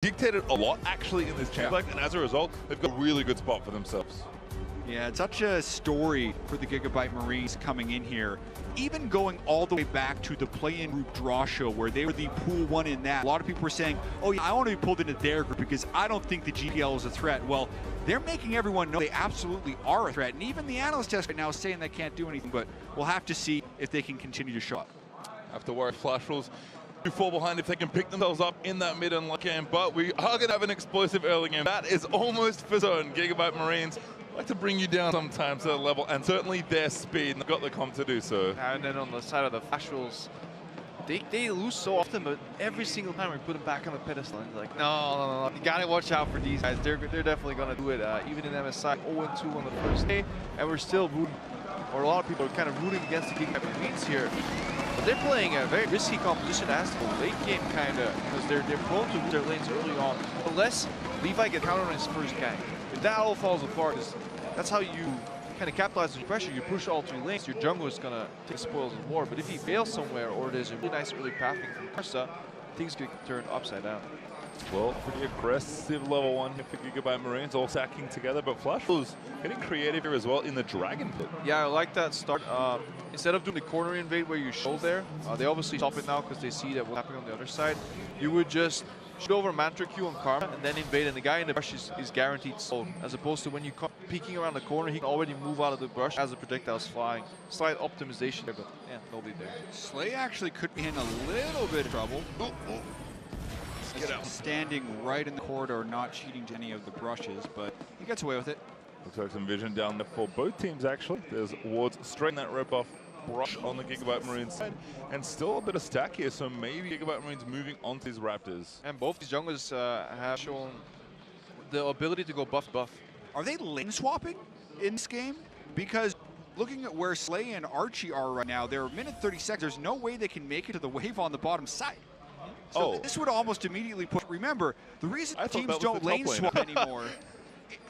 dictated a lot actually in this chamber, and as a result, they've got a really good spot for themselves. Yeah, it's such a story for the Gigabyte Marines coming in here. Even going all the way back to the play-in group draw show where they were the pool one in that. A lot of people were saying, oh yeah, I want to be pulled into their group because I don't think the GPL is a threat. Well, they're making everyone know they absolutely are a threat. And even the analyst desk right now is saying they can't do anything, but we'll have to see if they can continue to show up. Have to worry, Flash rules do fall behind if they can pick themselves up in that mid and late game, but we are going to have an explosive early game. That is almost for certain. Gigabyte Marines like to bring you down sometimes to that level, and certainly their speed, and they've got the comp to do so. And then on the side of the Flash rules, they lose so often, but every single time we put them back on the pedestal, and like, no. You gotta watch out for these guys. They're definitely gonna do it. Even in MSI, 0-2 on the first day, and we're still rooting, or a lot of people are kind of rooting against the Gigabyte Marines here. But they're playing a very risky composition as the late game, kind of, because they're prone to lose their lanes early on. Unless Levi gets countered on his first gang. If that all falls apart, that's how you kind of capitalize on pressure. You push all 3 lanes, your jungle is going to take spoils of war. But if he fails somewhere, or there's a really nice early pathing from Karsa, things could turn upside down. Well, pretty aggressive level 1 here for Gigabyte Marines, all stacking together, but Flash was getting creative here as well in the Dragon Pit. Yeah, I like that start. Instead of doing the corner invade where you show there, they obviously stop it now because they see that what's happening on the other side. You would just shoot over Mantra Q on Karma and then invade, and the guy in the brush is guaranteed sold. As opposed to when you come peeking around the corner, he can already move out of the brush as the projectile's flying. Slight optimization there, but yeah, nobody there. Slay actually could be in a little bit of trouble. Get out. Standing right in the corridor, not cheating to any of the brushes, but he gets away with it. Looks like some vision down there for both teams actually. There's wards straight in that red buff brush on the Gigabyte Marines side, and still a bit of stack here, so maybe Gigabyte Marines moving onto these Raptors. And both these junglers have shown the ability to go buff. Are they lane swapping in this game? Because looking at where Slay and Archie are right now, they're a minute 30 seconds. There's no way they can make it to the wave on the bottom side. So this would almost immediately put, remember, the reason teams don't lane swap anymore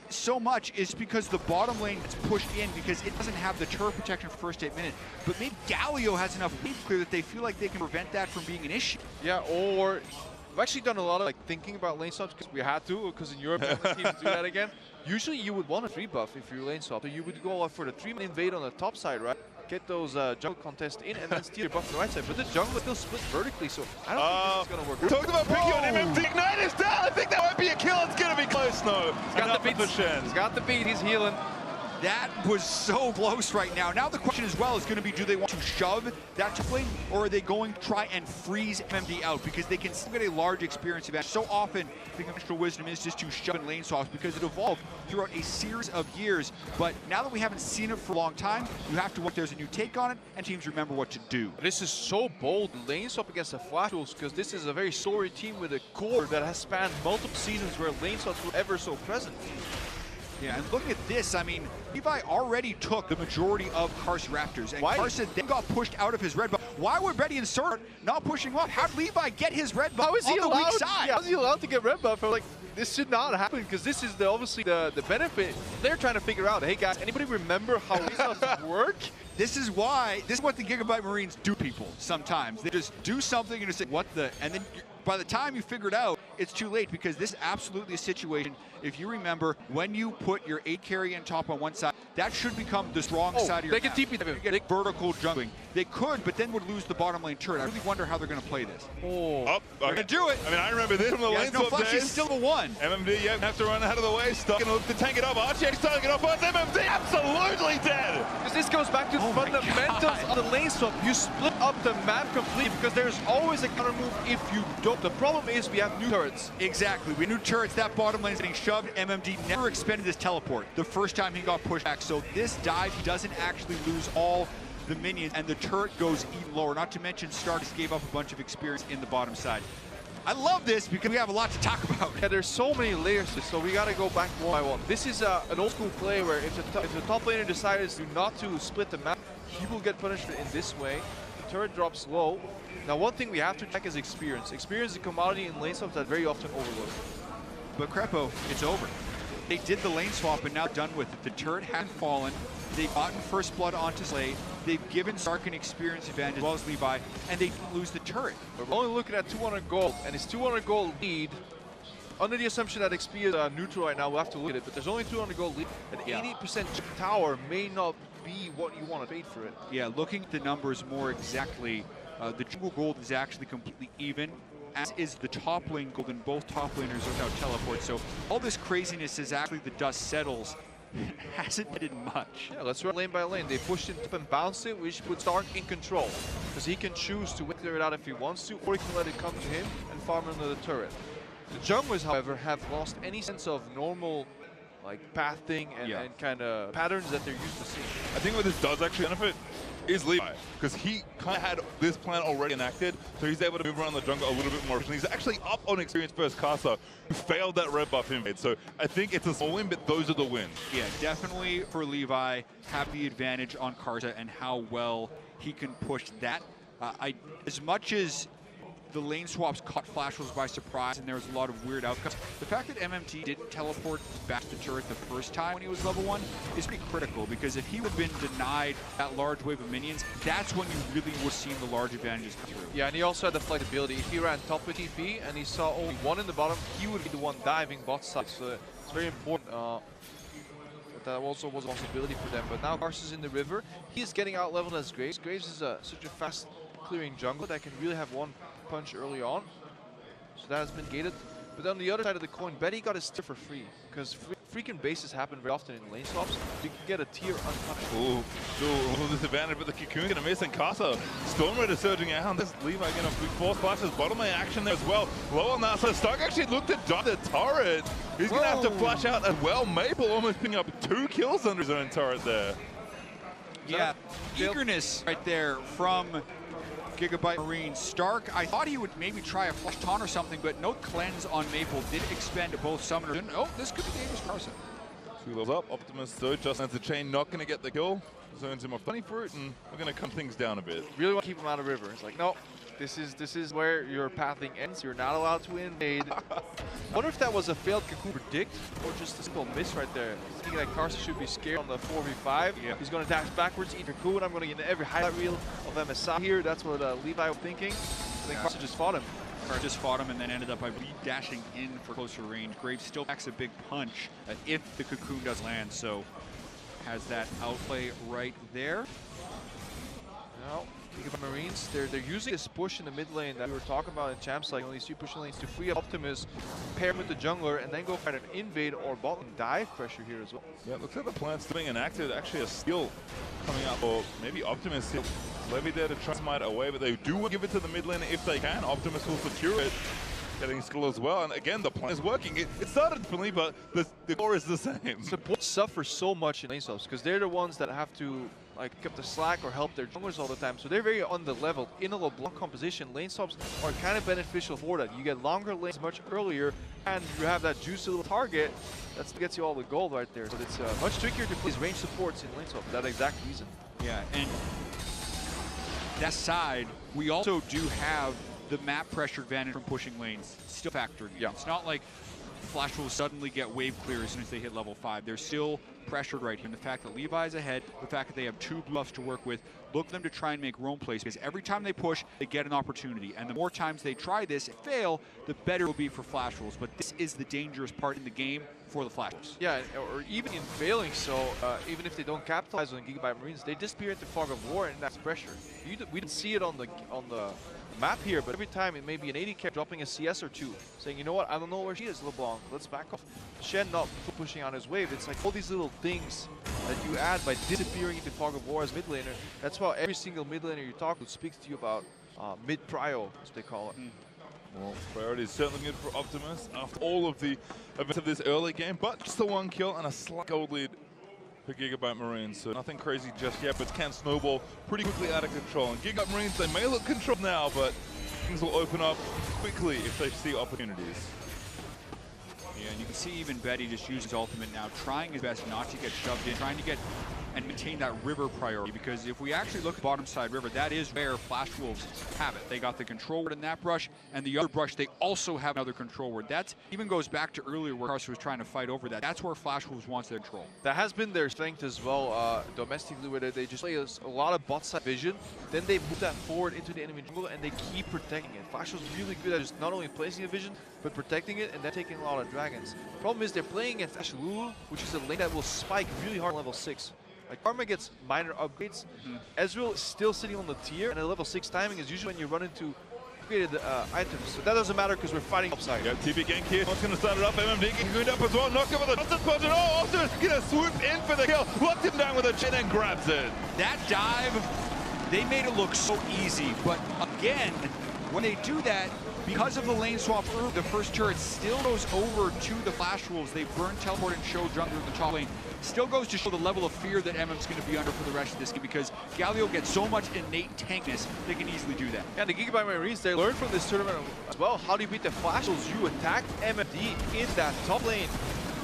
so much is because the bottom lane gets pushed in because it doesn't have the turret protection for first 8 minutes. But maybe Galio has enough lead clear that they feel like they can prevent that from being an issue. Yeah, or we've actually done a lot of thinking about lane swaps because we had to, because in Europe teams do that again. Usually you would want a 3 buff if you lane swap, so you would go for the 3-man invade on the top side, right? Get those jungle contests in and then steal your buff on the right side. But the jungle is still split vertically, so I don't think this is going to work. We talked about picking on MMD. Ignite is down. I think that might be a kill. It's going to be close, no. He's got the beat. He's got the beat. He's healing. That was so close right now. Now the question as well is going to be, do they want to shove that top lane, or are they going to try and freeze MMD out? Because they can still get a large experience advantage. So often, the conventional wisdom is just to shove in lane swaps because it evolved throughout a series of years. But now that we haven't seen it for a long time, you have to wonder if there's a new take on it, and teams remember what to do. This is so bold, lane swap against the Flash rules, because this is a very sorry team with a core that has spanned multiple seasons where lane swaps were ever so present. Yeah, and looking at this, I mean, Levi already took the majority of Karsa Raptors, and Karsa then got pushed out of his red buff. Why were Betty and Sir not pushing off? How did Levi get his red buff on the weak side? Yeah, how is he allowed to get red buff? I'm like, this should not happen, because this is obviously the benefit. They're trying to figure out, hey guys, anybody remember how lane work? This is what the Gigabyte Marines do people sometimes. They just do something and just say, what the, and then by the time you figure it out, it's too late, because this is absolutely a situation, if you remember, when you put your 8 carry and top on one side, that should become the strong side of your map. They can TP. Get vertical jungling. They could, but then would lose the bottom lane turret. I really wonder how they're going to play this. They're going to do it. I mean, I remember this from the lane swap days. He's still the one. MMD, yeah, have to run out of the way. Stuck and look to tank it up. Archie starting it off on MMD. Absolutely dead. Because this goes back to fundamentals of the lane swap. You split up the map completely because there's always a counter move if you don't. The problem is we have new turrets. Exactly. We have new turrets. That bottom lane is getting shoved. MMD never expended his teleport the first time he got pushed back. So this dive, he doesn't actually lose all the minions, and the turret goes even lower. Not to mention, Stardust gave up a bunch of experience in the bottom side. I love this because we have a lot to talk about. Yeah, there's so many layers to this, so we got to go back one by one. This is an old school play where if the top laner decides not to split the map, he will get punished in this way. The turret drops low. Now, one thing we have to check is experience. Experience is a commodity in lane swaps that very often overlooked. But Crepo, it's over. They did the lane swap and now done with it. The turret hadn't fallen. They've gotten first blood onto Slay. They've given Sark an experience advantage as well as Levi, and they didn't lose the turret. But we're only looking at 200 gold, and his 200 gold lead under the assumption that XP is neutral right now, we'll have to look at it, but there's only 200 gold lead. An 80% tower may not be what you want to pay for it. Yeah, looking at the numbers more exactly, the jungle gold is actually completely even, as is the top lane gold, and both top laners are without teleport. So all this craziness is actually the dust settles. Hasn't added much. Yeah, let's run lane by lane. They pushed it up and bounced it, which puts Stark in control, because he can choose to clear it out if he wants to, or he can let it come to him and farm under the turret. The junglers, however, have lost any sense of normal, like, pathing and kind of patterns that they're used to seeing. I think what this does actually benefit is Levi, because he kind of had this plan already enacted, so he's able to move around the jungle a little bit more efficiently. He's actually up on experience versus Karsa, who failed that red buff invade. So I think it's a small win, but those are the wins. Yeah, definitely for Levi, have the advantage on Karsa and how well he can push that. As much as the lane swaps caught Flashwolves by surprise and there was a lot of weird outcomes, the fact that MMT didn't teleport back to the turret the first time when he was level 1 is pretty critical, because if he would have been denied that large wave of minions, that's when you really would have seen the large advantages come through. Yeah, and he also had the flexibility. If he ran top with TP and he saw only one in the bottom, he would be the one diving bot side. So it's very important. But that also was a possibility for them. But now Karsa is in the river. He is getting out leveled as Graves. Graves is such a fast clearing jungler that can really have one punch early on. So that has been gated. But on the other side of the coin, Betty got his tier for free, because freaking bases happen very often in lane swaps. You can get a tier unpunished. Ooh, a little disadvantage, but the Cocoon gonna miss, and Karsa, Storm Raider surging out. This Levi gonna force flashes bottom lane action there as well. Low on that, so Stark actually looked at dodge the turret. He's gonna have to flash out as well. Maple almost picking up 2 kills under his own turret there. Yeah, eagerness right there from Gigabyte Marine. Stark, I thought he would maybe try a flash taunt or something, but no cleanse on Maple. Did expend both summoners. And, oh, this could be dangerous Karsa. 2 levels up, Optimus though, just as the chain not gonna get the kill. Zones him off funny fruit, and we're gonna come things down a bit. Really want to keep him out of river. It's like, no, this is where your pathing ends. You're not allowed to invade. I wonder if that was a failed Cocoon predict or just a simple miss right there. Thinking that Karsa should be scared on the 4v5. Yeah. He's going to dash backwards, eat Cocoon. I'm going to get every highlight reel of MSI here. That's what Levi was thinking. I think Karsa just fought him. Just fought him and then ended up by dashing in for closer range. Graves still packs a big punch if the Cocoon does land, so has that outplay right there. Now, Gigabyte Marines, they're using this push in the mid lane that we were talking about in champs, like these 2 pushing lanes to free up Optimus, pair him with the jungler, and then go find an invade or bot lane dive pressure here as well. Yeah, it looks like the plan's still being enacted. Actually, a steal coming up, or maybe Optimus. Levi there to try to smite away, but they do want to give it to the mid lane if they can. Optimus will secure it, getting skill as well. And again, the plan is working. It started differently, but the core is the same. Support suffers so much in lane swaps because they're the ones that have to like pick up the slack or help their junglers all the time. So they're very under-leveled. In a low block composition, lane swaps are kind of beneficial for that. You get longer lanes much earlier, and you have that juicy little target that gets you all the gold right there. So it's much trickier to play range supports in lane swaps for that exact reason. Yeah, and that side, we also do have the map pressure advantage from pushing lanes still factoring in. It's not like Flash will suddenly get wave clear as soon as they hit level 5. They're still pressured right here. And the fact that Levi's ahead, the fact that they have 2 buffs to work with, look for them to try and make roam plays, because every time they push, they get an opportunity. And the more times they try this and fail, the better it will be for Flash Wolves. But this is the dangerous part in the game for the Flash Wolves. Yeah, or even in failing so, even if they don't capitalize on Gigabyte Marines, they disappear into Fog of War, and that's pressure. We didn't see it on the map here, but every time it may be an 80 cap dropping a CS or 2, saying, you know what, I don't know where she is, LeBlanc, let's back off. Shen not pushing on his wave. It's like all these little things that you add by disappearing into Fog of War as mid laner. That's why every single mid laner you talk to speaks to you about mid-prio, as they call it. Well, priority is certainly good for Optimus after all of the events of this early game, but just the 1 kill and a slight gold lead for Gigabyte Marines. So nothing crazy just yet, but can snowball pretty quickly out of control. And Gigabyte Marines, they may look controlled now, but things will open up quickly if they see opportunities. Yeah, and you can see even Betty just use his ultimate now, trying his best not to get shoved in, trying to get and maintain that river priority, because if we actually look at bottom side river, that is where Flash Wolves have it. They got the control word in that brush, and the other brush, they also have another control word. That even goes back to earlier where Karsa was trying to fight over that. That's where Flash Wolves wants their control. That has been their strength as well, domestically, where they just play a lot of bot side vision, then they move that forward into the enemy jungle, and they keep protecting it. Flash was really good at just not only placing a vision, but protecting it, and then taking a lot of dragons. Problem is they're playing against Flash Lulu, which is a lane that will spike really hard on level 6. Like, Karma gets minor upgrades. Ezreal is still sitting on the tier, and a level 6 timing is usually when you run into upgraded items. So that doesn't matter because we're fighting upside. Yeah, TP gank here. What's going to start it up? MMD getting good up as well. Knock over the Johnson punch. Oh, Optimus going to swoop in for the kill. Locked him down with a chin and grabs it. That dive, they made it look so easy, but again, when they do that, because of the lane swap early, the first turret still goes over to the Flash Wolves. They burn, teleport, and show jungler in the top lane. Still goes to show the level of fear that MM's going to be under for the rest of this game, because Galio gets so much innate tankness, they can easily do that. Yeah, the Gigabyte Marines, they learned from this tournament as well how do you beat the Flash Wolves. You attack MMD in that top lane.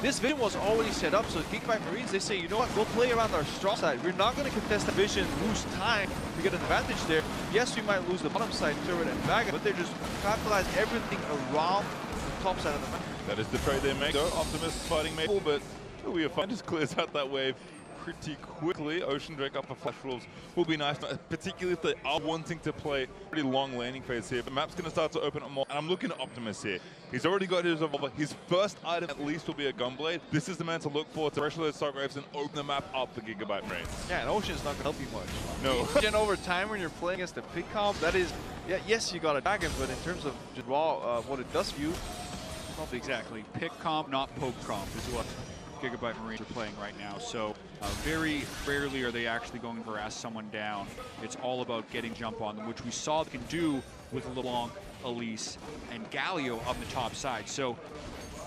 This vision was already set up, so Gigabyte Marines, they say, you know what, we'll play around our strong side. We're not going to contest the vision, lose time to get an advantage there. Yes, we might lose the bottom side turret and dragon, but they just capitalize everything around the top side of the map. That is the trade they make. So Optimus fighting Maple, but we are fine. Just clears out that wave pretty quickly. Ocean Drake up for Flash Wolves will be nice, particularly if they are wanting to play pretty long laning phase here. But map's going to start to open up more, and I'm looking at Optimus here. He's already got his revolver. His first item at least will be a Gunblade. This is the man to look for to pressure those Stargraves and open the map up for Gigabyte Marines. Yeah, and Ocean's not going to help you much. No. Again, over time when you're playing against the pick comp, that is, yeah, yes, you got a dragon, but in terms of just raw, what it does for you, Not exactly. Pick comp, not poke comp is what Gigabyte Marines are playing right now. So very rarely are they actually going to harass someone down. It's all about getting jump on them, which we saw they can do with LeBlanc, Elise, and Galio up the top side. So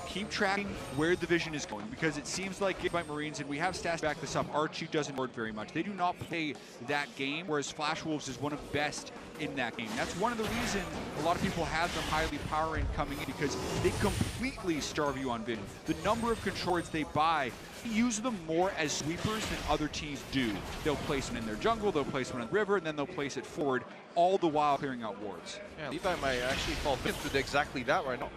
keep tracking where the vision is going, because it seems like Gigabyte Marines, and we have stats back this up, Archie doesn't work very much. They do not play that game, whereas Flash Wolves is one of the best in that game. That's one of the reasons a lot of people have them highly powering coming in, because they completely starve you on vision. The number of controllers they buy, they use them more as sweepers than other teams do. They'll place them in their jungle, they'll place them in the river, and then they'll place it forward, all the while clearing out wards. yeah, Levi might actually fall victim to exactly that right now.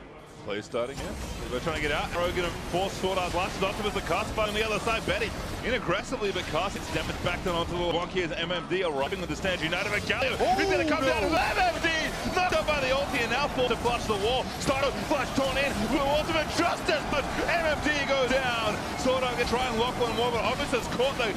Play starting here. They're trying to get out. Arrow going to force Sword Art blasted off with the Karsa fighting on the other side. Betty in aggressively, but Karsa gets damaged back down onto the LeBlanc here as MMD arriving with the stand united with Galio. He's going to come down with MMD. Knocked up by the ulti and now forced to flush the wall. Starter flash torn in with ultimate justice, but MMD goes down. Sword Art going to try and lock one more, but Officer's caught the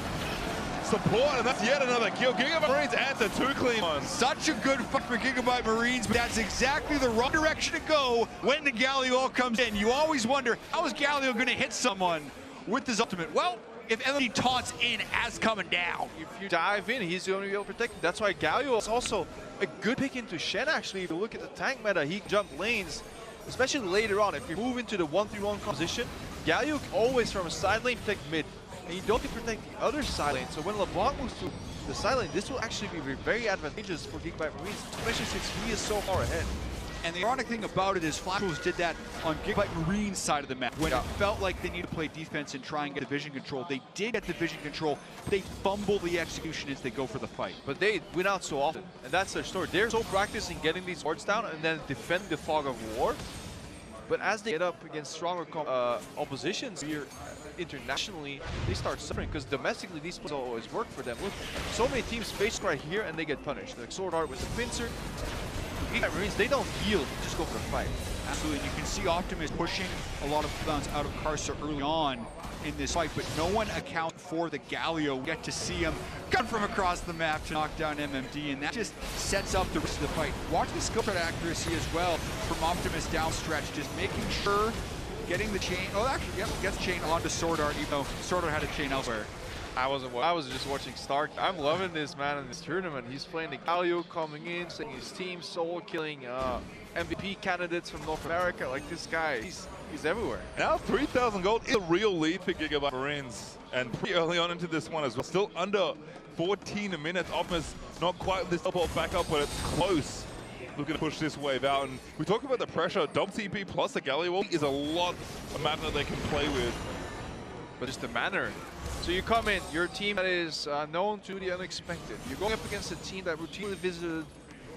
support, and that's yet another kill. Gigabyte Marines answer 2 clean ones. Such a good fight for Gigabyte Marines, but that's exactly the wrong direction to go when the Galio comes in. You always wonder, how is Galio going to hit someone with his ultimate? Well, if MMD taunts in as coming down. If you dive in, he's going to be able to protect. That's why Galio is also a good pick into Shen, actually. If you look at the tank meta, he jump lanes, especially later on. If you move into the 1-3-1 composition, Galio can always from a side lane protect mid. And you don't get to protect the other side lane. So when LeBlanc moves to the side lane, this will actually be very advantageous for Gigabyte Marines, especially since he is so far ahead. And the ironic thing about it is Flash Wolves did that on Gigabyte Marines side of the map. When it felt like they needed to play defense and try and get the vision control, they did get the vision control. They fumble the execution as they go for the fight. But they win out so often, and that's their story. They're so practiced in getting these wards down and then defend the fog of war. But as they get up against stronger oppositions here internationally, they start suffering, because domestically these plays always work for them. Look, so many teams face right here and they get punished. Like Sword Art with the pincer. Marines, they don't yield, just go for the fight. Absolutely, you can see Optimus pushing a lot of cooldowns out of Karsa early on in this fight, but no one accounts for the Galio. We get to see him gun from across the map to knock down MMD, and that just sets up the rest of the fight. Watch the skill shot accuracy as well from Optimus downstretch, just making sure, getting the chain. Oh, actually, yep, gets chain onto Sword Art, even though Sword Art had a chain elsewhere. I was just watching Stark. I'm loving this man in this tournament. He's playing the Galio, coming in, saying his team, solo killing MVP candidates from North America. Like, this guy, he's everywhere. Now 3,000 gold is a real lead for Gigabyte Marines, and pretty early on into this one as well. Still under 14 minutes. Optimus not quite this teleport back up, but it's close. Looking to push this wave out, and we talk about the pressure. Dom TP plus the Galio wall is a lot of map that they can play with. But just the manner. So you come in, you're a team that is known to the unexpected. You're going up against a team that routinely visited,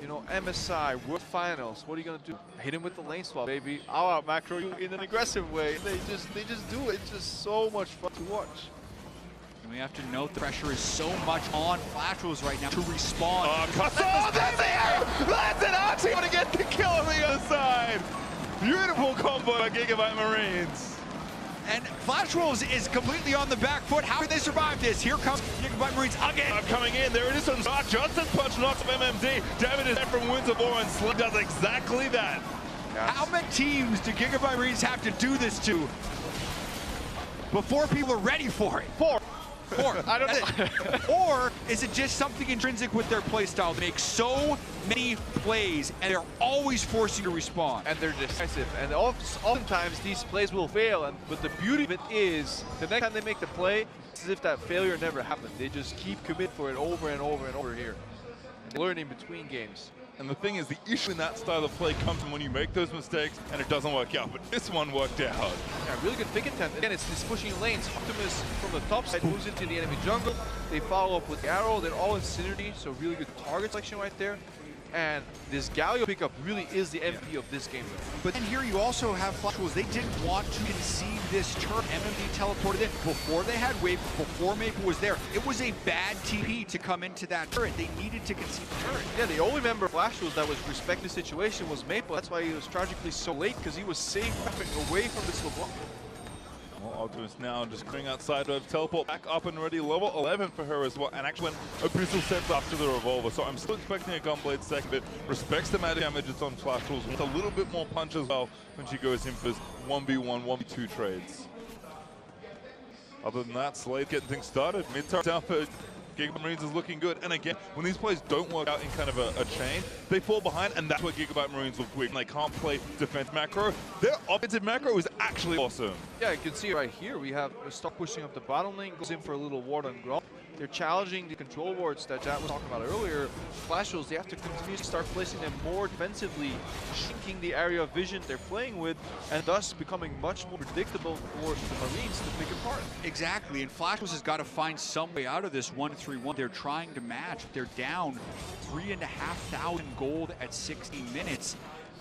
you know, MSI, World Finals. What are you gonna do? Hit him with the lane swap, baby. I'll out macro you in an aggressive way. They just do it. It's just so much fun to watch. And we have to note the pressure is so much on Flash Wolves right now to respond. Oh, Karsa, that's it! That's it! Archie going to get the kill on the other side. Beautiful combo by Gigabyte Marines. And Flash Wolves is completely on the back foot. How can they survive this? Here comes Gigabyte Marines again. Coming in, there it is from Zark. Justice Punch knocks off MMD. Damage is from Winds of War, and Slim does exactly that. Yes. How many teams do Gigabyte Marines have to do this to before people are ready for it? Four. I don't know. Or is it just something intrinsic with their playstyle? They make so many plays, and they're always forcing to respond. And they're decisive. And oftentimes these plays will fail. But the beauty of it is, the next time they make the play, it's as if that failure never happened. They just keep commit for it over and over and over here. And learning between games. And the thing is, the issue in that style of play comes from when you make those mistakes and it doesn't work out. But this one worked out. Yeah, really good pick attempt. Again, it's pushing lanes. Optimus from the top side moves into the enemy jungle. They follow up with the arrow. They're all in synergy, so really good target selection right there. And this Galio pickup really is the MVP of this game. But then here you also have Flash Wolves. They didn't want to concede this turn. MMD teleported in before they had wave, before Maple was there. It was a bad TP to come into that turret. They needed to concede the turret. Yeah, the only member of Flash Wolves that was respecting the situation was Maple. That's why he was tragically so late, because he was safe away from this LeBlanc. Well, Optimus now just going outside of teleport back up and ready, level 11 for her as well, and actually went Abyssal sets after the revolver. So I'm still expecting a Gunblade second, but respects the amount of damage it's on Flash Wolves with a little bit more punch as well when she goes in for 1v1, 1v2 trades. Other than that, Slade getting things started. Mid-turn down for Gigabyte Marines is looking good. And again, when these plays don't work out in kind of a chain, they fall behind, and that's where Gigabyte Marines look weak. And they can't play defense macro. Their offensive macro is actually awesome. Yeah, you can see right here, we have Stock pushing up the bottom lane, goes in for a little ward on Gromp. They're challenging the control wards that Jat was talking about earlier. Flash Wolves, they have to continue to start placing them more defensively, shrinking the area of vision they're playing with, and thus becoming much more predictable for the Marines to pick apart. Exactly, and Flash Wolves has got to find some way out of this 1-3-1. They're trying to match. They're down 3,500 gold at 16 minutes.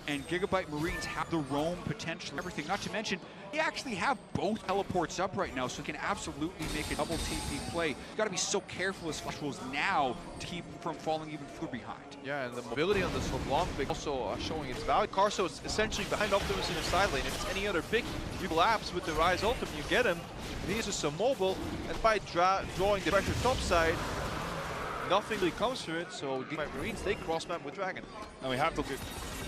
And Gigabyte Marines have the roam potential, everything. Not to mention, they actually have both teleports up right now, so they can absolutely make a double TP play. You've got to be so careful as Flash Wolves now to keep from falling even further behind. Yeah, and the mobility on this LeBlanc pick also showing its value. Karsa is essentially behind Optimus in the side lane. If it's any other pick, you collapse with the Rise Ultimate, you get him. And he's just so mobile, and by drawing the pressure topside, nothing really comes from it, so Gigabyte Marines, they cross-map with Dragon. And we have to get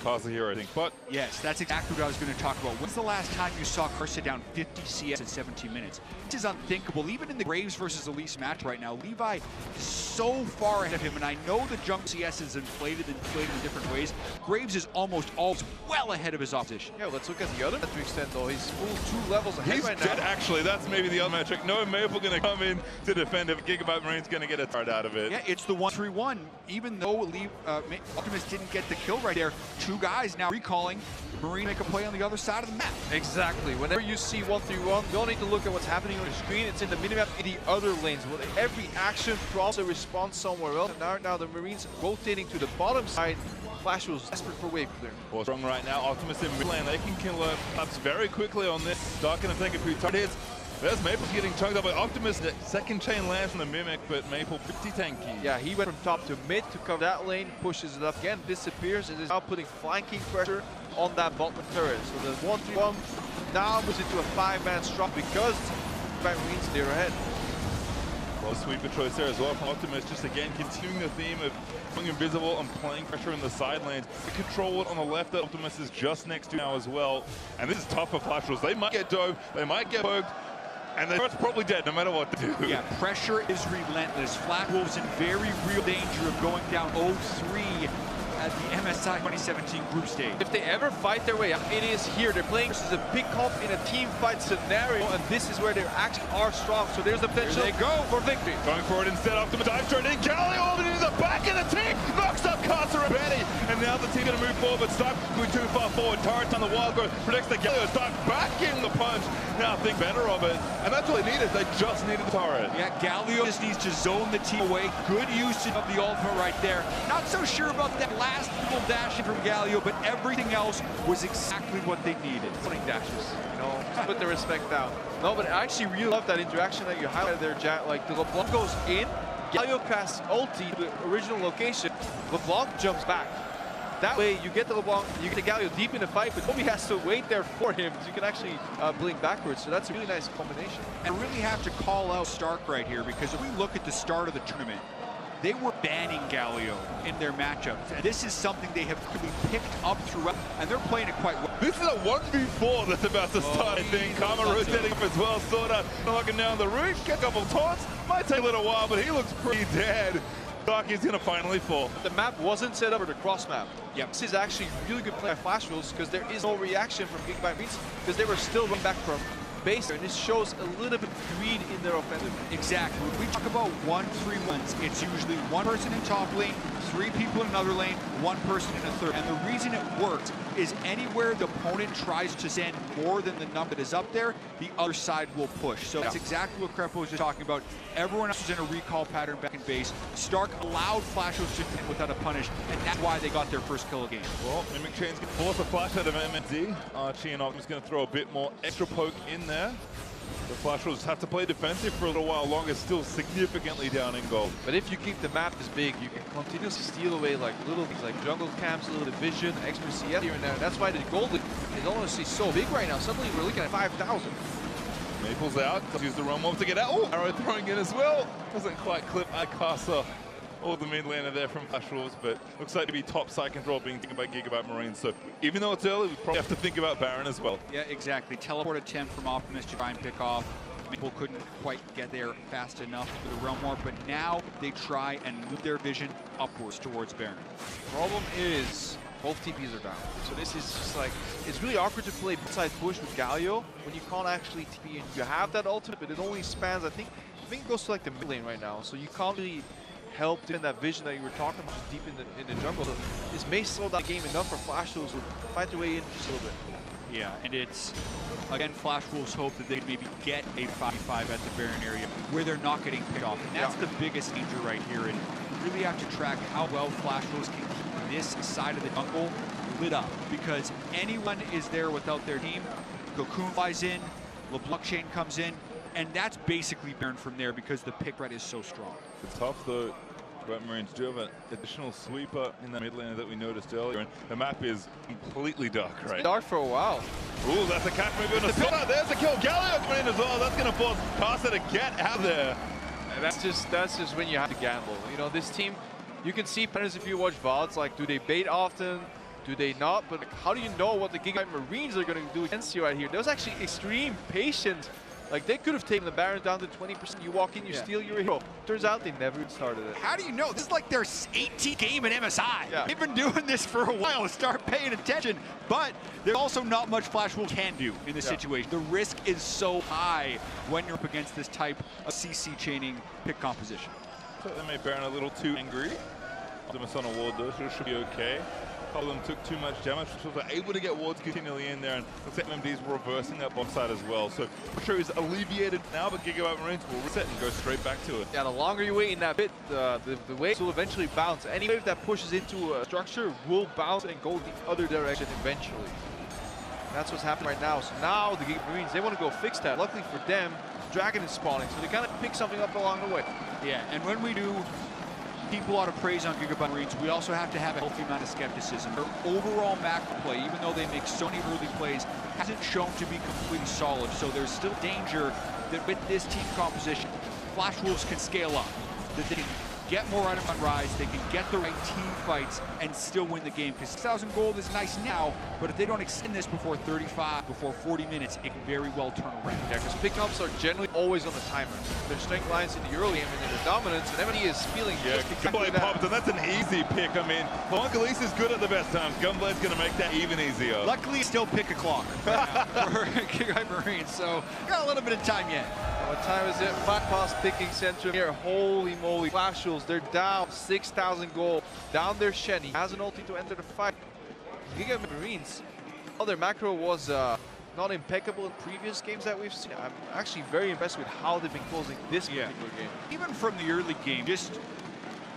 Karsa here, I think. But yes, that's exactly what I was going to talk about. When's the last time you saw Karsa down 50 CS in 17 minutes? This is unthinkable. Even in the Graves versus Elise match right now, Levi is so far ahead of him, and I know the jungle CS is inflated in different ways. Graves is almost always well ahead of his opposition. Yeah, let's look at the other metrics then, though. He's full 2 levels ahead right now. He's dead, actually. That's maybe the other metric. No Maple going to come in to defend if Gigabyte Marine's going to get a card out of it. Yeah, it's the 1-3-1. Even though Optimus didn't get the kill right there, 2 guys now recalling. Marine make a play on the other side of the map. Exactly. Whenever you see 1-3-1, you don't need to look at what's happening on the screen. It's in the minimap in the other lanes. Well, every action prompts a response somewhere else. Now the Marines rotating to the bottom side. Flash was desperate for wave clear. Well, strong right now. Optimus in mid lane. They can kill ups very quickly on this. Dark going to take a few targets. There's Maple getting chunked up by Optimus. The second chain lands from the Mimic, but Maple pretty tanky. Yeah, he went from top to mid to cover that lane, pushes it up again, disappears, and is now putting flanking pressure on that bottom turret. So the 1-3-1 now moves into a 5-man strong because Marines they're ahead. Well, sweeper choice there as well from Optimus, just again continuing the theme of going invisible and playing pressure in the side lanes. The control on the left that Optimus is just next to now as well. And this is tough for Flash Wolves. They might get dove, they might get poked, and they're probably dead no matter what they do. Yeah, pressure is relentless. Flash Wolves in very real danger of going down 0-3 at the MSI 2017 group stage. If they ever fight their way out, it is here. They're playing versus a big comp in a team fight scenario, and this is where they actually are strong. So there's the potential Here they go for victory. Going forward instead, Optimus dive straight in. Galio all into the back of the team, knocks up Karsa and Betty, and now the team going to move forward, but Stark going too far forward. Turret on the wild growth predicts the Galio. Stark back in the punch. Now think better of it, and that's all they needed. They just needed the turret. Yeah, Galio just needs to zone the team away. Good usage of the ultimate right there. Not so sure about that last little dashing from Galio, but everything else was exactly what they needed. Running dashes, you know, put the respect down. No, but I actually really love that interaction that you highlighted there, Jack. Like, the LeBlanc goes in, Galio casts ulti to the original location, LeBlanc jumps back. That way, you get the LeBlanc, you get the Galio deep in the fight, but Toby has to wait there for him, so you can actually blink backwards. So that's a really nice combination. And really have to call out Stark right here, because if we look at the start of the tournament, they were banning Galio in their matchups. And this is something they have really picked up throughout, and they're playing it quite well. This is a 1v4 that's about to start, I think. Karma rotating up as well, sort of knocking down the root, get a couple taunts. Might take a little while, but he looks pretty dead. Darky's gonna finally fall. The map wasn't set up for the cross map. Yep. This is actually really good play by Flash Rules because there is no reaction from Gigabyte Marines because they were still running back from base, and this shows a little bit of greed in their offensive. Exactly. When we talk about 1-3-1s, it's usually one person in top lane, 3 people in another lane, 1 person in a third. And the reason it works is anywhere the opponent tries to send more than the number that is up there, the other side will push. So that's exactly what Crepo was just talking about. Everyone else was in a recall pattern back in base. Stark allowed Flashos to hit without a punish, and that's why they got their first kill of the game. Well, Mimic Chain's going to force a flash out of MSI. Archie and Optimus going to throw a bit more extra poke in there. The Flash will just have to play defensive for a little while longer, still significantly down in gold. But if you keep the map as big, you can continuously steal away like little things like jungle camps, a little division, extra CS here and there. That's why the gold is honestly so big right now. Suddenly we're looking at 5,000. Maple's out, use the run move to get out. Oh, arrow throwing in as well. Doesn't quite clip Karsa or the mid laner there from Flash Rules, but looks like to be top side control being taken by Gigabyte Marines. So even though it's early, we probably have to think about Baron as well. Yeah, exactly. Teleport attempt from Optimus to try and pick off. Maple couldn't quite get there fast enough for the realm warp, but now they try and move their vision upwards towards Baron. Problem is, both TPs are down. So this is just like, it's really awkward to play side push with Galio when you can't actually TP in. You have that ultimate, but it only spans, I think it goes to like the mid lane right now. So you can't really help in that vision that you were talking about deep in the jungle. So this may slow down the game enough for Flash Rules to fight their way in just a little bit. Yeah, and it's, again, Flash Rules hope that they could maybe get a 5v5 at the Baron area where they're not getting picked off. And that's the biggest danger right here. And you really have to track how well Flash Rules can keep this side of the jungle lit up, because anyone is there without their team. Cocoon flies in, LeBlanc Chain comes in, and that's basically Baron from there because the pick right is so strong. It's tough though. Gigabyte Marines do have an additional sweeper in the mid lane that we noticed earlier, and the map is completely dark right now. Dark for a while. Ooh, that's a catch move in a spot. There's the kill. Galio coming in as well. That's going to force Karsa to get out there. And that's just when you have to gamble. You know, this team, you can see patterns if you watch VODs, like do they bait often? Do they not? But how do you know what the Gigabyte Marines are going to do against you right here? There was actually extreme patience. Like, they could have taken the Baron down to 20%. You walk in, you steal your hero. Turns out they never started it. How do you know? This is like their 18th game at MSI. Yeah. They've been doing this for a while. Start paying attention. But there's also not much Flash Wolf can do in this situation. The risk is so high when you're up against this type of CC chaining pick composition. So they made Baron a little too angry. Optimus on a ward though, so it should be okay. A couple of them took too much damage, so they're able to get wards continually in there, and looks like MMD's reversing that bottom side as well. So pressure is alleviated now, but Gigabyte Marines will reset and go straight back to it. Yeah, the longer you wait in that pit, the waves will eventually bounce. Any wave that pushes into a structure will bounce and go the other direction eventually. And that's what's happening right now. So now the Gigabyte Marines, they want to go fix that. Luckily for them, Dragon is spawning, so they kind of pick something up along the way. Yeah, and when we do heap a lot of praise on Gigabyte Marines, we also have to have a healthy amount of skepticism. Their overall macro play, even though they make so many early plays, hasn't shown to be completely solid. So there's still danger that with this team composition, Flash Wolves can scale up, that they can get more out of them on Rise, they can get the right team fights and still win the game. Because 6,000 gold is nice now, but if they don't extend this before 35, before 40 minutes, it can very well turn around. Yeah, because pickups are generally always on the timer. Their strength lines in the early game and then their dominance, and MSI is feeling just exactly that. Popped, and that's an easy pick. I mean, Elise is good at the best times. Gunblade's going to make that even easier. Luckily, still pick a clock right now for Gigabyte Marines, so got a little bit of time yet. What time is it? 5 past picking center here. Holy moly. Flash Rules, they're down 6,000 gold. Down their Shen. He has an ulti to enter the fight. Gigabyte Marines, well, their macro was not impeccable in previous games that we've seen. I'm actually very impressed with how they've been closing this particular game. Even from the early game, just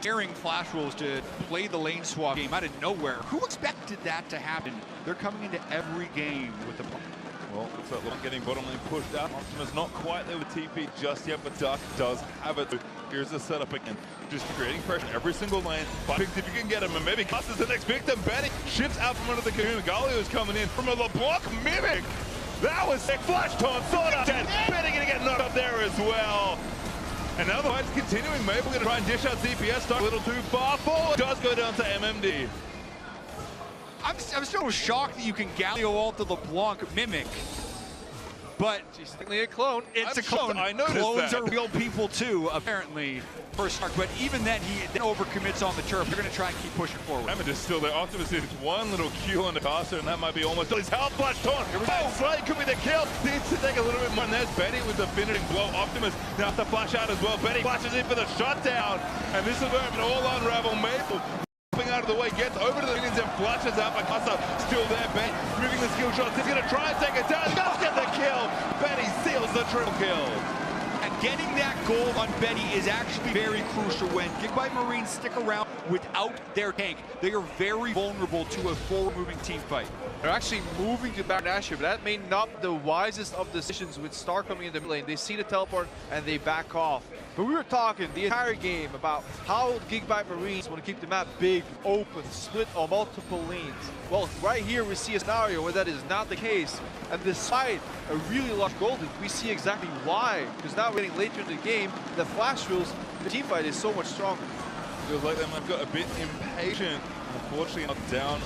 daring Flash Rules to play the lane swap game out of nowhere. Who expected that to happen? They're coming into every game with the Well, looks like Long getting bottom lane pushed out. Optimus not quite there with TP just yet, but Duck does have it. Here's the setup again. Just creating pressure in every single lane. But if you can get him, and maybe Karsa's the next victim. Benny shifts out from under the Kahuna. Galio is coming in from a LeBlanc Mimic. That was sick. Flash taunt, Soda, and Benny gonna get knocked up there as well. And now the fight's continuing. Maple gonna try and dish out DPS. Stuck a little too far forward. Does go down to MMD. I'm still shocked that you can Galio ult the LeBlanc Mimic, but She's technically a clone. it's a clone. I noticed Clones that. are real people too, apparently, for Stark. But even then, he then overcommits on the turf. They're going to try and keep pushing forward. Hammond is still there. Optimus is one little Q on the Karsa, and that might be almost his health. Flash taunt. Slay could be the kill. Needs to take a little bit more. And there's Betty with the finishing blow. Optimus now has to flash out as well. Betty flashes in for the shutdown, and this is where it all unravel. Maple out of the way, gets over to the minions and flashes out, but Karsa still there. Betty moving the skill shots. He's going to try and take it down. Does get the kill. Betty seals the triple kill. And getting that goal on Betty is actually very crucial when Gigabyte Marines stick around without their tank. They are very vulnerable to a forward-moving team fight. They're actually moving to back dash here, but that may not be the wisest of decisions with Star coming in the mid lane. They see the teleport and they back off. But we were talking the entire game about how Gigabyte Marines want to keep the map big, open, split on multiple lanes. Well, right here we see a scenario where that is not the case. And despite a really large gold lead, we see exactly why. Because now we're getting later in the game, the Flash Rules, the team fight is so much stronger. Feels like they might have got a bit impatient. Unfortunately, not down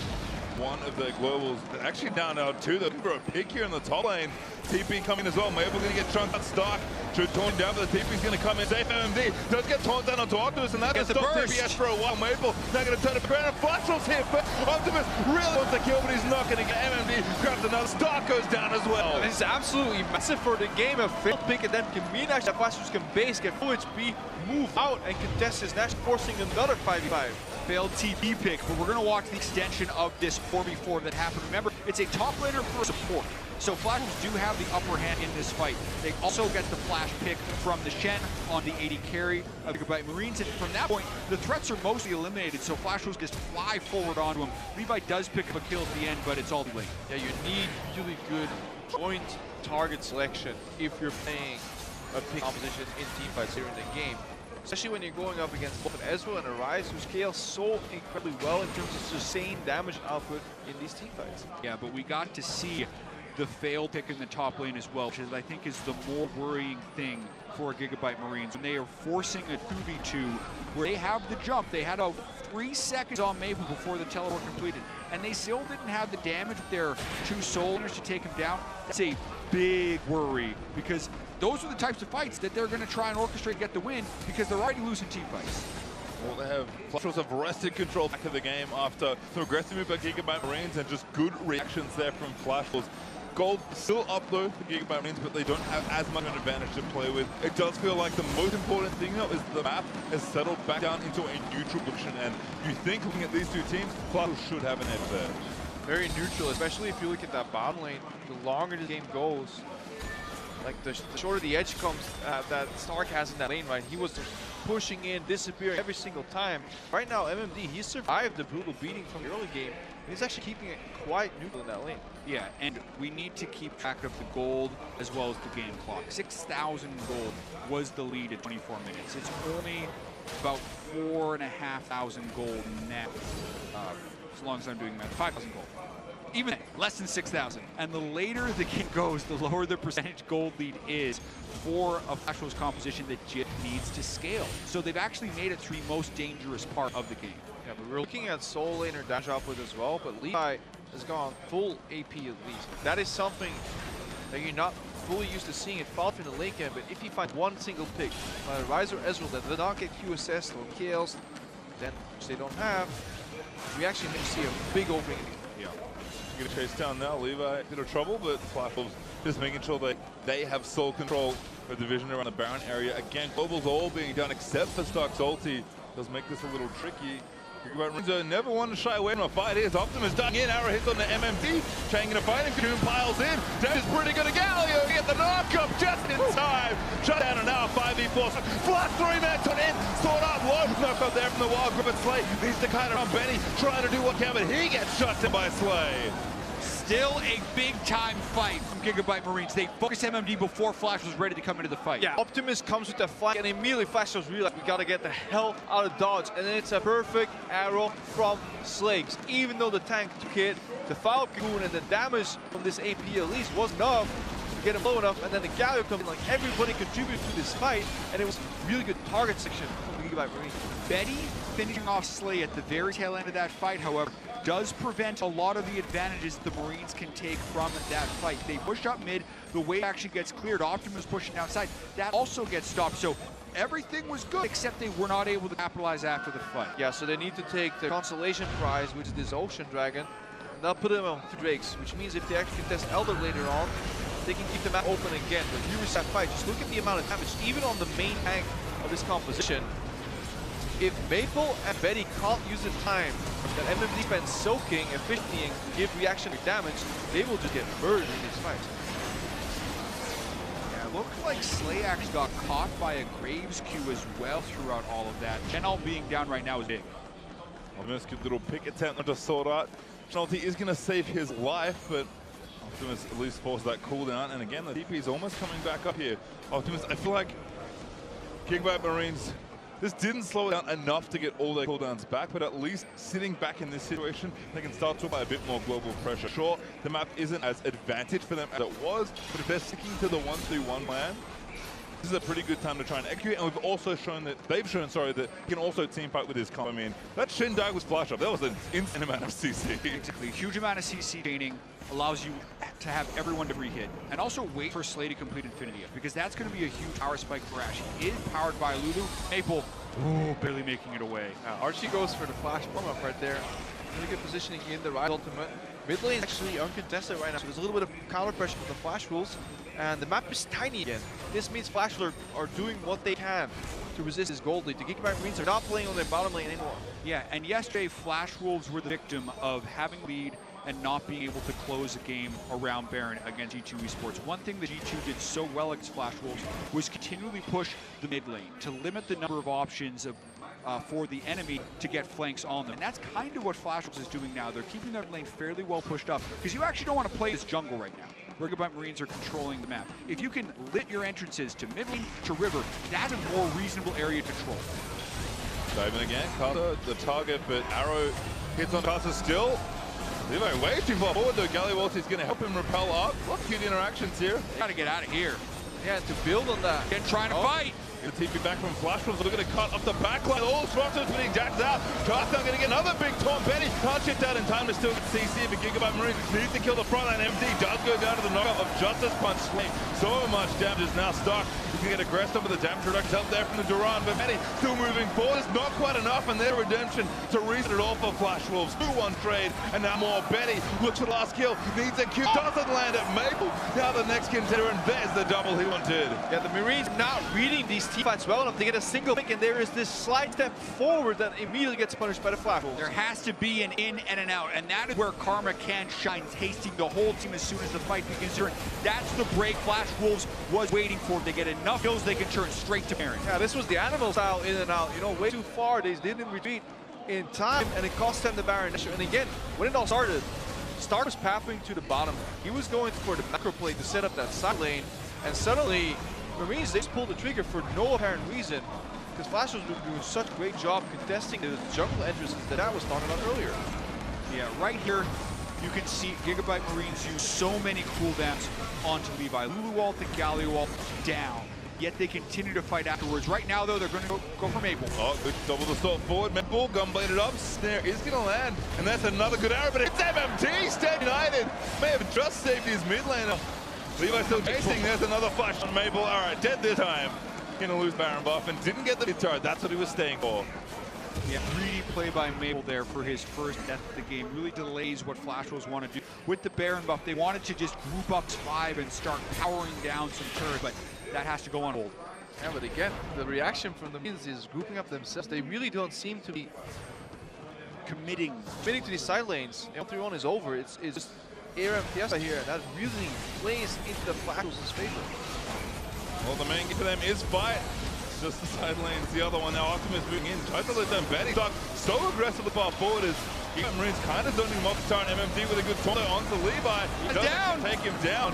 one of their globals. Actually down now two. They're looking for a pick here in the top lane. TP coming as well. Maple going to get chunked out Stark. Should taunt down, but the TP's going to come in. Safe MMD. Does get taunted down onto Optimus, and that's stop TPS for a while. Maple now going to turn it around. Flash Rules here, but Optimus really wants to kill, but he's not going to get MMD. Grabs another. Stark goes down as well. This is absolutely massive for the game. A failed pick, and then Kamina, that Flash Rules can base, get full HP, move out, and contest his Nash, forcing another 5v5. Failed TP pick, but we're going to watch the extension of this 4v4 that happened. Remember, it's a top laner for support. So Flashes do have the upper hand in this fight. They also get the flash pick from the Shen on the 80 carry of Gigabyte Marines. And from that point, the threats are mostly eliminated. So Flashes just fly forward onto him. Levi does pick up a kill at the end, but it's all too late. Yeah, you need really good joint target selection if you're playing a pick composition in teamfights here in the game. Especially when you're going up against both an Ezreal and a Rise who scale so incredibly well in terms of sustained damage output in these teamfights. Yeah, but we got to see the failed pick in the top lane as well, which is, I think, is the more worrying thing for Gigabyte Marines. When they are forcing a 2v2 where they have the jump, they had 3 seconds on Maple before the teleport completed, and they still didn't have the damage with their 2 soldiers to take him down. That's a big worry, because those are the types of fights that they're going to try and orchestrate to get the win, because they're already losing team fights. Well, they have Flash Rules have wrested control back of the game after some aggressive move by Gigabyte Marines and just good reactions there from Flash Rules. Gold still up though for Gigabyte Marines, but they don't have as much of an advantage to play with. It does feel like the most important thing though is the map has settled back down into a neutral position, and you think looking at these two teams, Flash Rules should have an edge there. Very neutral, especially if you look at that bottom lane. The longer the game goes, like the shorter the edge comes that Stark has in that lane, right? He was pushing in, disappearing every single time. Right now, MMD, he survived the brutal beating from the early game. He's actually keeping it quite neutral in that lane. Yeah, and we need to keep track of the gold as well as the game clock. 6,000 gold was the lead at 24 minutes. It's only about 4,500 gold now, as long as I'm doing math, 5,000 gold Even less than 6,000. And the later the game goes, the lower the percentage gold lead is for a Flash Wolves composition that just needs to scale. So they've actually made it the most dangerous part of the game. Yeah, but we're looking at Soul Lane or Dash Output as well, but Levi has gone full AP Elise. That is something that you're not fully used to seeing it fall from the lane game, but if you find one single pick by Rise or Ezreal that did not get QSS or kills, then which they don't have, we actually may see a big opening. Yeah. Get a chase down now. Levi bit of trouble, but Flash Wolves just making sure that they have sole control of the vision around the Baron area. Again, Global's all being done except for Stark's ulti. Does make this a little tricky. Renzo never wanted to shy away from a fight. Here's Optimus dying in. Arrow hits on the MMD. Chang in a fight, and Katoon piles in. Damage is pretty good. Galio get the knock up just in time. Shut down and now 5v4. Flash 3-man turn in. Sword up low. Knock up there from the wall. Griffin Slay needs to kind of on Benny. Trying to do what can, but he gets shot down by Slay. Still a big-time fight from Gigabyte Marines. They focused MMD before Flash was ready to come into the fight. Yeah, Optimus comes with the flank, and immediately Flash was realized we got to get the hell out of dodge. And then it's a perfect arrow from Slags. Even though the tank took hit, the foul Cocoon and the damage from this AP Elise was enough to get him low enough. And then the Galio comes in, like everybody contributed to this fight, and it was really good target section from Gigabyte Marines. Betty finishing off Slay at the very tail end of that fight, however, does prevent a lot of the advantages the Marines can take from that fight. They push up mid, the wave actually gets cleared, Optimus pushing outside, that also gets stopped. So everything was good, except they were not able to capitalize after the fight. Yeah, so they need to take the consolation prize, which is this Ocean Dragon, and they'll put them on 3 Drakes, which means if they actually contest Elder later on, they can keep the map open again. But if you reset fight, just look at the amount of damage, even on the main tank of this composition. If Maple and Betty can't use the time that MMD spends soaking efficiently and give reactionary damage, they will just get murdered in these fights. Yeah, it looked like Slay actually got caught by a Graves Q as well throughout all of that. Chenal being down right now is big. Optimus, good little pick attempt onto Sword Art. Penalty is going to save his life, but Optimus at least forced that cooldown. And again, the DP is almost coming back up here. Optimus, I feel like Gigabyte Marines, this didn't slow it down enough to get all their cooldowns back, but at least sitting back in this situation, they can start to apply a bit more global pressure. Sure, the map isn't as advantage for them as it was, but if they're sticking to the 1-3-1 plan, this is a pretty good time to try and execute. And we've also shown that, they've shown, sorry, that you can also team fight with this comp. I mean, that Shin Dag was flash up. That was an instant amount of CC. Exactly, huge amount of CC chaining allows you to have everyone to re-hit. And also wait for Slay to complete Infinity Up, because that's going to be a huge power spike for Ash. He is powered by Lulu. Maple, ooh, barely making it away. Archie goes for the flash bomb up right there. Really good positioning in the right ultimate. Mid lane is actually uncontested right now, so there's a little bit of counter pressure from the Flash Wolves. And the map is tiny again. This means Flash Wolves are doing what they can to resist his gold lead. The Gigabyte Marines are not playing on their bottom lane anymore. Yeah, and yesterday Flash Wolves were the victim of having lead and not being able to close a game around Baron against G2 Esports. One thing that G2 did so well against Flash Wolves was continually push the mid lane to limit the number of options of for the enemy to get flanks on them. And that's kind of what Flash Wolves is doing now. They're keeping their lane fairly well pushed up, because you actually don't want to play this jungle right now. Gigabyte Marines are controlling the map. If you can lit your entrances to mid lane, to river, that's a more reasonable area to troll. Diving again, Karsa the target, but Arrow hits on Karsa still. Levi way too far forward though. Galliwalty is going to help him repel up. Lots of cute interactions here. Gotta get out of here. Yeah, to build on that. Again, trying to fight. The TP back from Flash Wolves. They're going to cut up the backline. All Swampstone putting Jax out. Karsa going to get another big taunt. Benny can't shift out in time to still get CC, but Gigabyte Marines needs to kill the frontline. MD does go down to the knockout of Justice Punch. So much damage is now stuck. He's going to get aggressive with the damage reduction up there from the Duran, but Benny still moving forward. It's not quite enough, and their redemption to reset it all for Flash Wolves. 2-1 trade, and now more. Benny looks for the last kill. Needs a Q. Doesn't land at Maple. Now the next contender, and there's the double he wanted. Yeah, the Marines not reading these team fights well enough. They get a single pick, and there is this slight step forward that immediately gets punished by the Flash Wolves. There has to be an in and an out, and that is where Karma can shine, tasting the whole team as soon as the fight begins. That's the break Flash Wolves was waiting for. They get enough kills, they can turn straight to Baron. Yeah, this was the animal style in and out. You know, way too far. They didn't retreat in time, and it cost them the Baron. And again, when it all started, Stark was pathing to the bottom. He was going for the macro play to set up that side lane, and suddenly Marines, they just pulled the trigger for no apparent reason, because Flash was doing such a great job contesting the jungle entrances that was talking about earlier. Yeah, right here, you can see Gigabyte Marines use so many cooldowns onto Levi. Lulu ult, the Galio ult down. Yet they continue to fight afterwards. Right now, though, they're going to go for Maple. Oh, good double the stop forward. Maple, gun-bladed up. Snare is going to land. And that's another good arrow, but it's MMT. Stand United may have just saved his mid laner. Levi still chasing. There's another flash on Maple. All right, dead this time. Going to lose Baron buff and didn't get the mid turret. That's what he was staying for. Yeah, greedy play by Maple there for his first death of the game. Really delays what Flash Wolves want to do. With the Baron buff, they wanted to just group up 5 and start powering down some turrets, but that has to go on hold. Yeah, but again, the reaction from the Marines is grouping up themselves. They really don't seem to be committing to these side lanes. 1-3-1 is over. It's just Air and Fiesta here, and that really plays into the Flash Wolves' favor. Well, the main game for them is fight. Just the side lanes, the other one now. Optimus moving in, tries to let them Betty stuck so aggressively far forward as Marines kind of zoning him off the turret. MMD with a good tornado onto Levi. He doesn't take him down.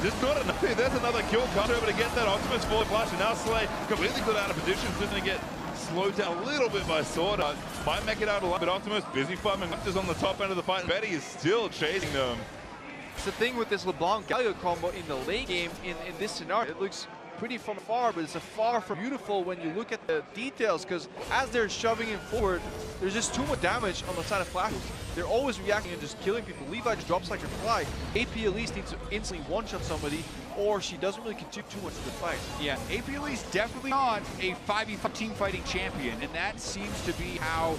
Just not enough. There's another kill. Karsa able to get that Optimus forward flash, and now Slay completely got out of position. Going to get slowed down a little bit by Sword. Might make it out alive, but Optimus busy farming Raptors on the top end of the fight. And Betty is still chasing them. It's the thing with this LeBlanc Galio combo in the late game in this scenario. It looks pretty from afar, but it's a far from beautiful when you look at the details, because as they're shoving him forward, there's just too much damage on the side of Flash. They're always reacting and just killing people. Levi just drops like a fly. AP Elise needs to instantly one-shot somebody, or she doesn't really contribute too much to the fight. Yeah, AP Elise definitely not a 5v5 team fighting champion, and that seems to be how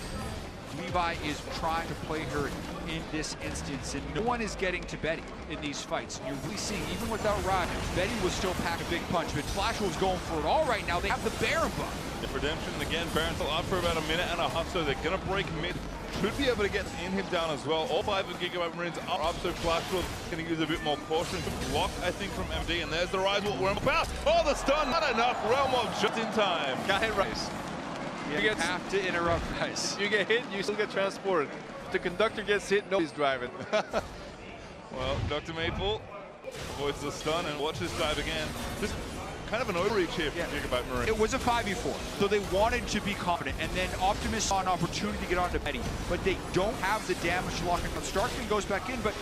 Levi is trying to play her in this instance, and no one is getting to Betty in these fights. You're really seeing, even without Rod, Betty will still pack a big punch, but Flash Wolves going for it all right now. They have the Baron buff. If Redemption again, Baron's still up for about a minute and a half, so they're going to break mid. Should be able to get in him down as well. All 5 of Gigabyte Marines are up, so Flash Wolves going to use a bit more caution. Block, I think, from MD, and there's the rise. Realm bounce. Oh, the stun, not enough. Realm just in time. Got hit Rice. You have to interrupt Rice. You get hit, you still get transported. If the conductor gets hit, nobody's driving. Well, Dr. Maple avoids the stun and watches dive again. Just kind of an overreach here for Gigabyte Marine. It was a 5v4, so they wanted to be confident, and then Optimus saw an opportunity to get onto Betty, but they don't have the damage to lock it down. Starkman goes back in, but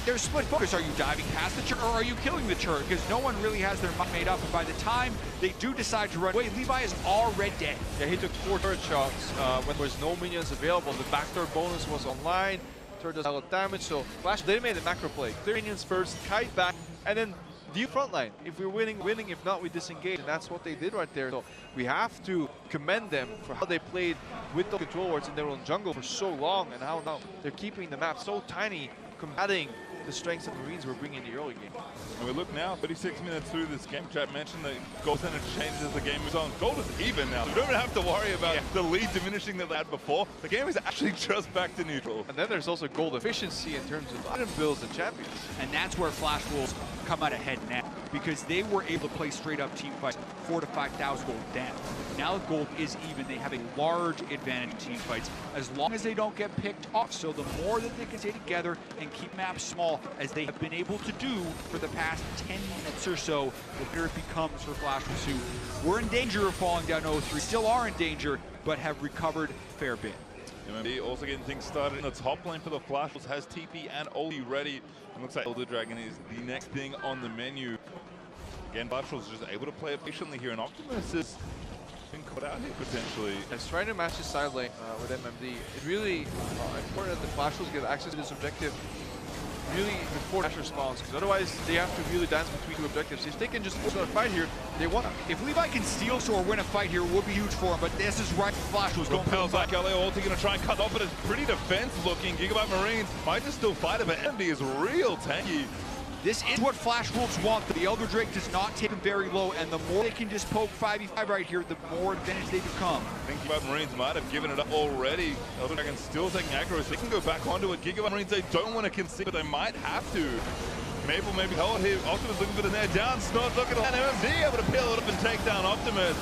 there's split focus. Are you diving past the turret, or are you killing the turret? Because no one really has their mind made up, and by the time they do decide to run away, Levi is already dead. Yeah, he took 4 turret shots when there was no minions available. The backdoor bonus was online. Turret does a lot of damage, so Flash, they made a macro play. Clear minions first, kite back, and then deal front line. If we're winning, winning. If not, we disengage, and that's what they did right there. So we have to commend them for how they played with the control wards in their own jungle for so long, and how now they're keeping the map so tiny, combating the strengths that Marines were bringing in the early game. And we look now, 36 minutes through this game. Chat mentioned that goal percentage changes as the game moves on. Gold is even now. So we don't even have to worry about the lead diminishing that they had before. The game is actually just back to neutral. And then there's also gold efficiency in terms of item builds and champions. And that's where Flash Wolves come out ahead now, because they were able to play straight up team fights, 4,000 to 5,000 gold down. Now that gold is even, they have a large advantage in team fights, as long as they don't get picked off. So the more that they can stay together and keep maps small, as they have been able to do for the past 10 minutes or so, the better it becomes for Flash Wolves, who were in danger of falling down 0-3, still are in danger, but have recovered a fair bit. MMD also getting things started in the top lane for the Flash Wolves, has TP and Oli ready. It looks like Elder Dragon is the next thing on the menu. Again, Flash Wolves just able to play it patiently here, and Optimus has been caught out here potentially. It's trying to match the side lane with MMD. It's really important that the Flash Wolves get access to this objective really before Dash responds, because otherwise they have to really dance between 2 objectives. If they can just force a fight here, they won. If Levi can steal or win a fight here, it would be huge for him, but this is right. Flash was going Repels back, LA ulti gonna try and cut off, but it's pretty defense looking. Gigabyte Marines might just still fight it, but MD is real tanky. This is what Flash Wolves want. The Elder Drake does not take them very low, and the more they can just poke 5v5 right here, the more advantage they become. I think Gigabyte Marines might have given it up already. Elder Dragon still taking aggro, so they can go back onto it. Gigabyte Marines, they don't want to concede, but they might have to. Maple maybe held here. Optimus looking for the nair down. Snot looking at MMD able to peel it up and take down Optimus.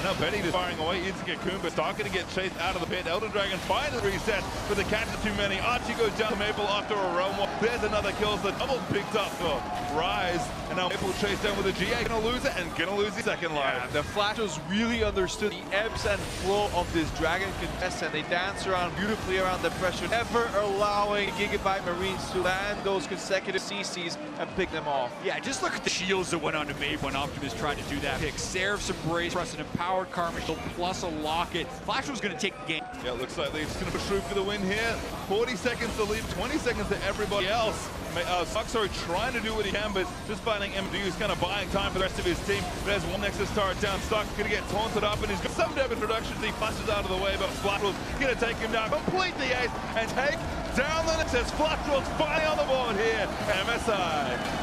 And now Betty just firing away. Itsuka Kumba starting to get chased out of the pit. Elder Dragon finally resets, but the catch is too many. Archie goes down to Maple after a realm war. There's another kill, so the double picked up for Rise. And now Maple chased down with a GA. Gonna lose it and gonna lose his second life. Yeah, the Flashers really understood the ebbs and flow of this Dragon contestant. They dance around beautifully around the pressure, never allowing Gigabyte Marines to land those consecutive CCs and pick them off. Yeah, just look at the shields that went onto Maeve when Optimus tried to do that pick. Seraph's Embrace, plus an empowered Karma Shield, plus a Locket. Flash was going to take the game. Yeah, it looks like they're just going to push through for the win here. 40 seconds to lead, 20 seconds to everybody else. Saxo trying to do what he can, but just finding MD who's kind of buying time for the rest of his team. There's one Nexus turret down. Stark's going to get taunted up, and he's got some damage reductions. He flashes out of the way, but Flatwell's going to take him down, complete the ace, and take down the Nexus. Flatwell's finally on the board here. MSI